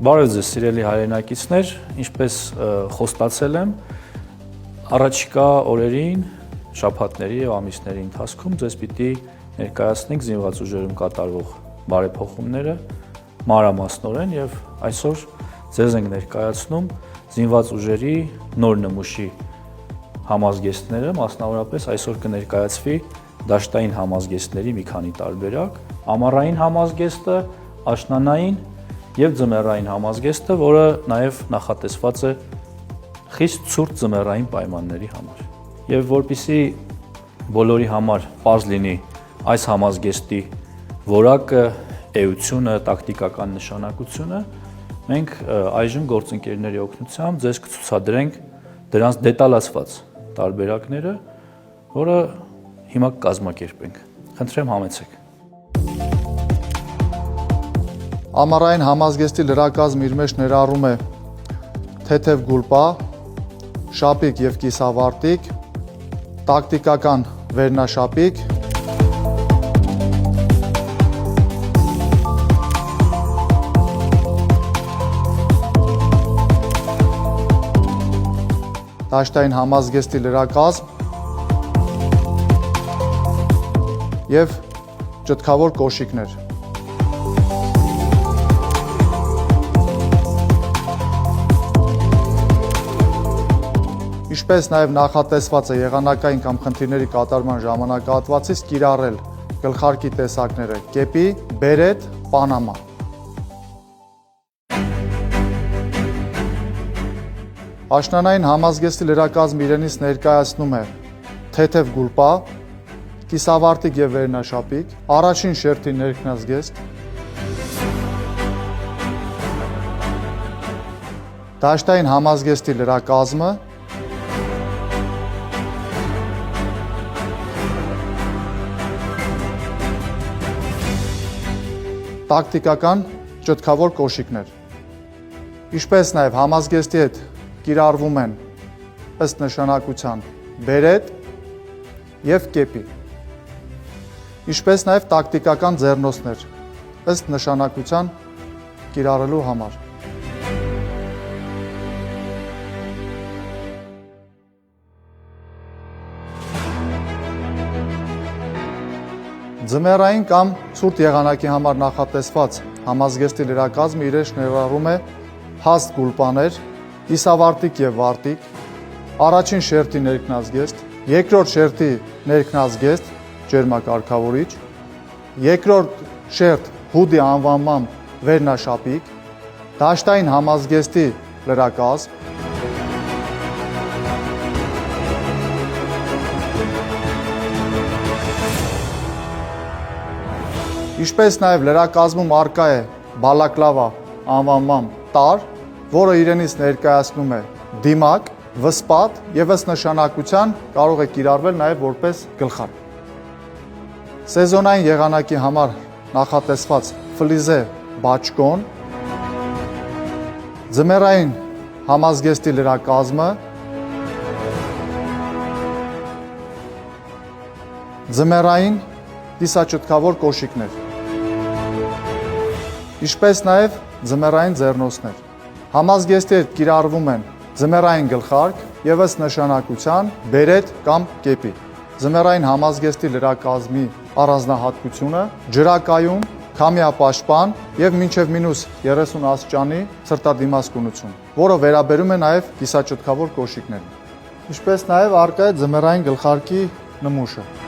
Բարև ձեզ սիրելի հայրենակիցներ, ինչպես խոստացել եմ, առաջիկա օրերին, շաբաթների և ամիսների ընթացքում ձեզ պիտի ներկայացնենք զինված ուժերում կատարվող բարեփոխումները մանրամասնորեն և այսօր ձեզ ենք ներկայացնում զինված ուժերի նոր նմուշի համազգեստները, մասնավորապես այսօր կներկայացվի դաշտային համազգեստների մի քանի տարբերակ, ամառային համազգեստը, աշնանային և ձմեռային համազգեստը, որը նաև նախատեսված է խիստ ցուրտ ձմեռային պայմանների համար։ Եվ որպեսզի բոլորի համար պարզ լինի այս համազգեստի որակը, էությունը, տակտիկական նշանակությունը, մենք այժմ գործընկերների օգնությամբ ձեզ կցուցադրենք դրանց դետալացված տարբերակները, որը հիմա կկազմակերպենք։ Խնդրեմ համեցեք։ Ամառային համազգեստի լրակազմը իր մեջ ներառում է թեթև գուլպա, շապիկ և կիսավարտիկ, տակտիկական վերնաշապիկ, դաշտային համազգեստի լրակազմ և ճտկավոր կոշիկներ։ Ինչպես նաև նախատեսված է եղանակային կամ խնդիրների կատարման ժամանակահատվածից կիրառել գլխարկի տեսակները կեպի, բերետ, պանամա։ Աշնանային համազգեստի լրակազմը իրենից ներկայացնում է թեթև գուլպա, կիսավարտիկ և վերնաշապիկ, առաջին շերտի ներքնազգեստ, դաշտային համազգեստի լրակազմը, տակտիկական ճտկավոր կոշիկներ։ Ինչպես նաև համազգեստի հետ կիրառվում են ըստ նշանակության բերետ և կեպի։ Ինչպես նաև տակտիկական ձեռնոցներ ըստ նշանակության կիրառելու համար։ Ձմեռային կամ ցուրտ եղանակի համար նախատեսված համազգեստի լրակազմը իր մեջ ներառում է հաստ գուլպաներ, կիսավարտիկ և վարտիկ, առաջին շերտի ներքնազգեստ, երկրորդ շերտի ներքնազգեստ, ջերմակարգավորիչ, երկրորդ շերտ հուդի անվանմամբ վերնաշապիկ, դաշտային համազգեստի լրակազմ, ինչպես նաև լրակազմում առկա է բալակլավա անվանմամբ տարր, որը իրենից ներկայացնում է դիմակ, վսպատ և ըստ նշանակության կարող է կիրառվել նաև որպես գլխարկ։ Սեզոնային եղանակի համար նախատեսված ֆլիզե բաճկոն, ձմեռային համազգեստի լրակազմը, ձմեռային կիսաճտկավոր կոշիկներ, ինչպես նաև ձմեռային ձեռնոցներ։ Համազգեստի հետ կիրառվում են ձմեռային գլխարկ և ըստ նշանակության բերետ կամ կեպի։ Ձմեռային համազգեստի լրակազմի առանձնահատկությունը ջրակայուն, քամիապաշտպան և մինչև -30 աստիճանի ցրտադիմացկունություն, որը վերաբերում է նաև կիսաճտկավոր կոշիկներին։ Ինչպես նաև առկա է ձմեռային գլխարկի նմուշը։